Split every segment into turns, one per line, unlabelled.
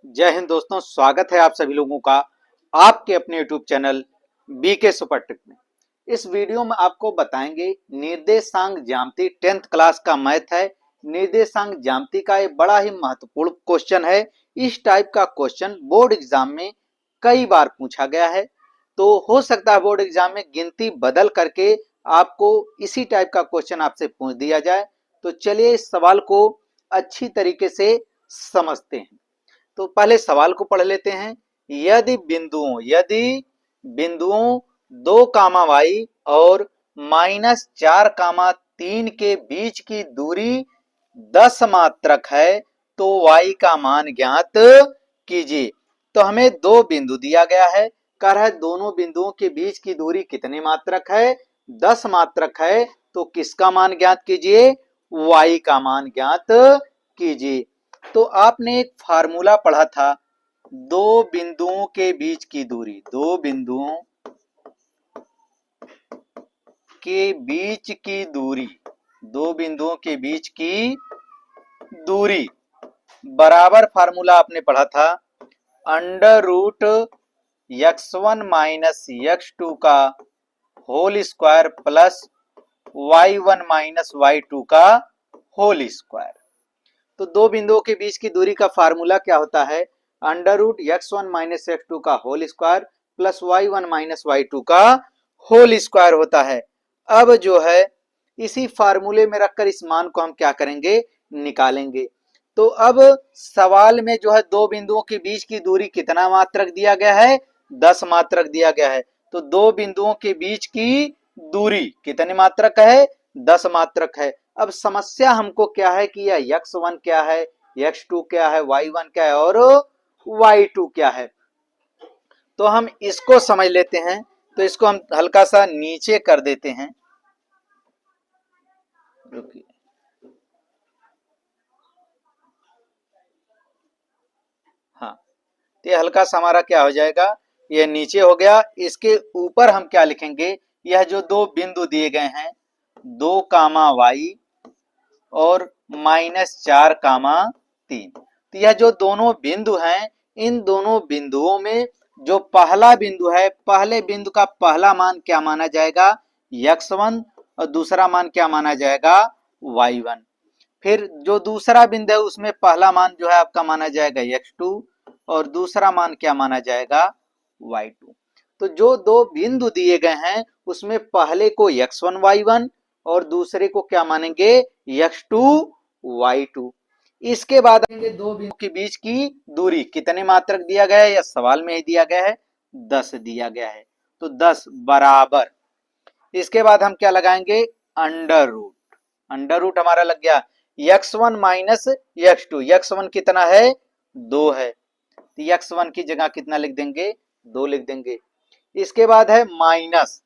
जय हिंद दोस्तों, स्वागत है आप सभी लोगों का आपके अपने YouTube channel BK super trick में। इस वीडियो में आपको बताएंगे निर्देशांक ज्यामिति 10th क्लास का मैथ है। निर्देशांक ज्यामिति का एक बड़ा ही महत्वपूर्ण क्वेश्चन है। इस टाइप का क्वेश्चन बोर्ड एग्जाम में कई बार पूछा गया है, तो हो सकता है बोर्ड एग्जाम में गिनती बदल करके आपको इसी टाइप का क्वेश्चन आपसे पूछ दिया जाए। तो चलिए इस सवाल को अच्छी तरीके से समझते हैं। तो पहले सवाल को पढ़ लेते हैं। यदि बिंदुओं 2, y और -4, 3 के बीच की दूरी 10 मात्रक है तो y का मान ज्ञात कीजिए। तो हमें दो बिंदु दिया गया है, कह रहा है दोनों बिंदुओं के बीच की दूरी कितनी मात्रक है, 10 मात्रक है। तो किसका मान ज्ञात कीजिए, y का मान ज्ञात कीजिए। तो आपने एक फार्मूला पढ़ा था, दो बिंदुओं के बीच की दूरी, दो बिंदुओं के बीच की दूरी, दो बिंदुओं के बीच की दूरी बराबर फार्मूला आपने पढ़ा था under root x1 minus x2 का whole square plus y1 minus y2 का होल स्क्वायर। तो दो बिंदुओं के बीच की दूरी का फार्मूला क्या होता है, under root x1 minus x2 का whole square plus y1 minus y2 का होल स्क्वायर होता है। अब जो है इसी फार्मूले में रखकर इस मान को हम क्या करेंगे, निकालेंगे। तो अब सवाल में जो है दो बिंदुओं के बीच की दूरी कितना मात्रक दिया गया है, 10 मात्रक दिया गया है। तो दो बिंदुओं के बीच की दूरी कितने मात्रक है, 10 मात्रक है। अब समस्या हमको क्या है कि यह x1 क्या है, x2 क्या है, y1 क्या है और y2 क्या है। तो हम इसको समझ लेते हैं। तो इसको हम हल्का सा नीचे कर देते हैं, रुकिए। हाँ, तो ये हल्का सा हमारा क्या हो जाएगा, ये नीचे हो गया। इसके ऊपर हम क्या लिखेंगे, यह जो दो बिंदु दिए गए हैं 2, y और -4, 3, तो यह जो दोनों बिंदु हैं, इन दोनों बिंदुओं में जो पहला बिंदु है, पहले बिंदु का पहला मान क्या माना जाएगा, x1 और दूसरा मान क्या माना जाएगा, y1। फिर जो दूसरा बिंदु है उसमें पहला मान जो है आपका माना जाएगा x2 और दूसरा मान क्या माना जाएगा, y2। तो जो दो बिंदु दिए गए हैं उसमें पहले को x1 y1 और दूसरे को क्या मानेंगे, x2 y2। इसके बाद आएंगे दो बिंदु के बीच की दूरी कितने मात्रक दिया गया है, या सवाल में ही दिया गया है, 10 दिया गया है। तो 10 बराबर, इसके बाद हम क्या लगाएंगे, अंडर रूट। अंडर रूट हमारा लग गया x1 माइनस x2, x1 कितना है, 2 है, तो x1 की जगह कितना लिख देंगे, 2 लिख देंगे। इसके बाद है माइनस,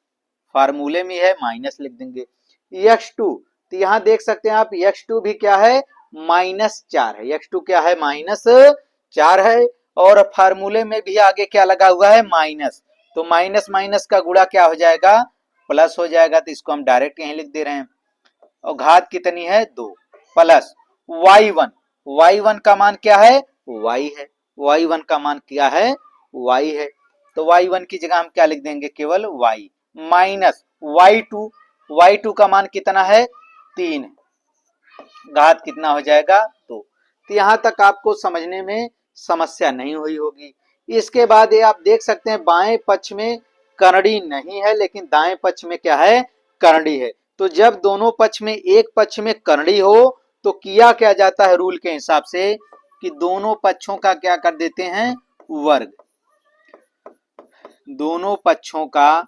फार्मूले में है माइनस लिख देंगे, x2। तो यहां देख सकते हैं आप x2 भी क्या है, -4 है, x2 क्या है, -4 है। और फार्मूले में भी आगे क्या लगा हुआ है, माइनस। तो माइनस माइनस का गुणा क्या हो जाएगा, प्लस हो जाएगा। तो इसको हम डायरेक्ट यहीं लिख दे रहे हैं। और घात कितनी है, 2 प्लस y1, y1 का मान क्या है, y है, y1 का मान क्या है, y है। तो y1 की जगह हम क्या लिख देंगे, केवल y माइनस y2, y2 का मान कितना है, 3, घात कितना हो जाएगा, 2। तो यहां तक आपको समझने में समस्या नहीं हुई होगी। इसके बाद ये आप देख सकते हैं बाएं पक्ष में करड़ी नहीं है, लेकिन दाएं पक्ष में क्या है, करड़ी है। तो जब दोनों पक्ष में एक पक्ष में करड़ी हो तो किया क्या जाता है रूल के हिसाब से कि दोनों पक्षों का क्या कर देते हैं, वर्ग। दोनों पक्षों का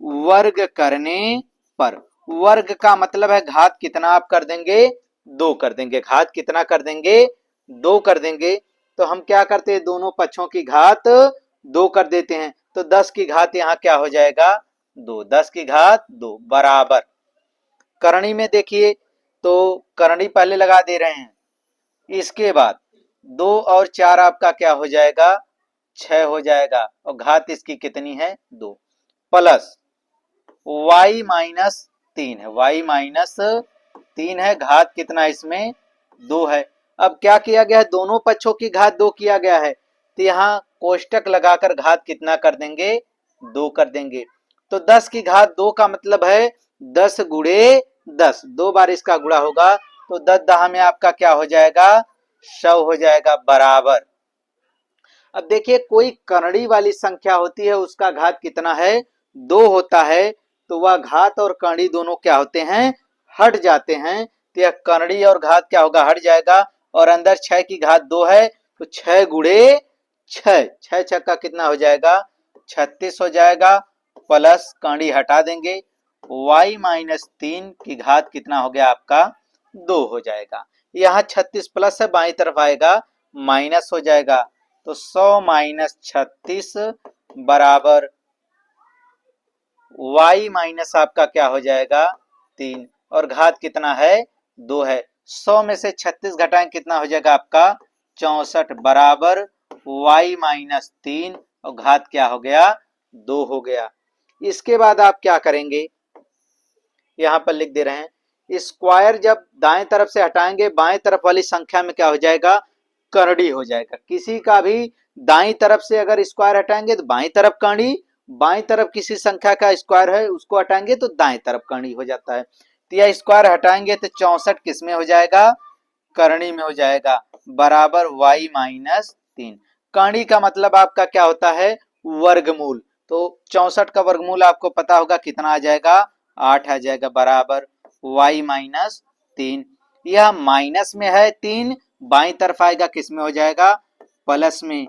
वर्ग करने पर, वर्ग का मतलब है घात कितना आप कर देंगे, 2 कर देंगे। घात कितना कर देंगे, 2 कर देंगे। तो हम क्या करते हैं, दोनों पक्षों की घात 2 कर देते हैं। तो 10 की घात यहाँ क्या हो जाएगा, 2, 10 की घात 2 बराबर। करणी में देखिए तो करणी पहले लगा दे रहे हैं, इसके बाद 2 और 4 आपका क्या हो जाएगा, 6 हो जाएगा। और घात इसकी कितनी है, 2 प्लस y माइनस 3 है, y माइनस 3 है, घात कितना इसमें, 2 है। अब क्या किया गया है, दोनों पक्षों की घात 2 किया गया है, तो यहाँ कोष्टक लगाकर घात कितना कर देंगे, 2 कर देंगे। तो 10 की घात 2 का मतलब है 10 गुणे 10, 2 बार इसका गुणा होगा, तो 10 दहा में आपका क्या हो जाएगा, 100 हो जाएगा बराबर। अब देखिए कोई करड़ी वाली संख्या होती है, उसका घात कितना है, 2 होता है, तो वह घात और करड़ी दोनों क्या होते हैं, हट जाते हैं, तो यह करड़ी और घात क्या होगा, हट जाएगा। और अंदर 6 की घात 2 है, तो 6 गुणे 6, 6 छक्का कितना हो जाएगा, 36 हो जाएगा, प्लस करड़ी हटा देंगे, y माइनस 3 की घात कितना हो गया आपका, 2 हो जाएगा। यहाँ 36 प्लस है, बाई तरफ आएगा माइनस हो जाएगा, तो 100 माइनस 36 बराबर y माइनस आपका क्या हो जाएगा, 3, और घात कितना है, 2 है। 100 में से 36 घटाएं कितना हो जाएगा आपका, 64 बराबर y माइनस 3, और घात क्या हो गया, 2 हो गया। इसके बाद आप क्या करेंगे, यहां पर लिख दे रहे हैं, स्क्वायर जब दाएं तरफ से हटाएंगे, बाएं तरफ वाली संख्या में क्या हो जाएगा, करड़ी हो जाएगा। किसी का भी दाईं तरफ से अगर स्क्वायर हटाएंगे तो बाईं तरफ करड़ी, बाईं तरफ किसी संख्या का स्क्वायर है उसको हटाएंगे तो दाएं तरफ करड़ी हो जाता है। तो यह स्क्वायर हटाएंगे तो 64 किस में हो जाएगा, करणी में हो जाएगा, बराबर y माइनस 3। करणी का मतलब आपका क्या होता है, वर्गमूल। तो 64 का वर्गमूल आपको पता होगा कितना आ जाएगा, 8 आ जाएगा, बराबर y माइनस 3। यह माइनस में है 3, बाईं तरफ आएगा किस में हो जाएगा, प्लस में,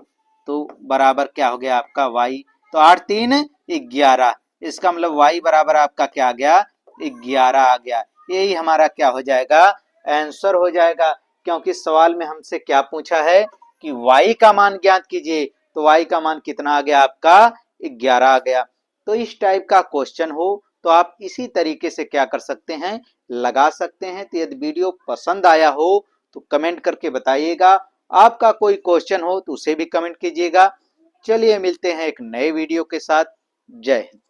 तो बराबर क्या हो गया आपका y। तो 8 3 11, इसका मतलब y बराबर आपका क्या आ गया, 11 आ गया। यही हमारा क्या हो जाएगा, आंसर हो जाएगा। क्योंकि सवाल में हमसे क्या पूछा है कि y का मान ज्ञात कीजिए, तो y का मान कितना आ गया आपका, 11 आ गया। तो इस टाइप का क्वेश्चन हो तो आप इसी तरीके से क्या कर सकते हैं, लगा सकते हैं। तो यदि वीडियो पसंद आया हो तो कमेंट करके बताइएगा, आपका कोई क्वेश्चन हो तो उसे भी कमेंट कीजिएगा। चलिए मिलते हैं एक नए वीडियो के साथ। जय हिंद।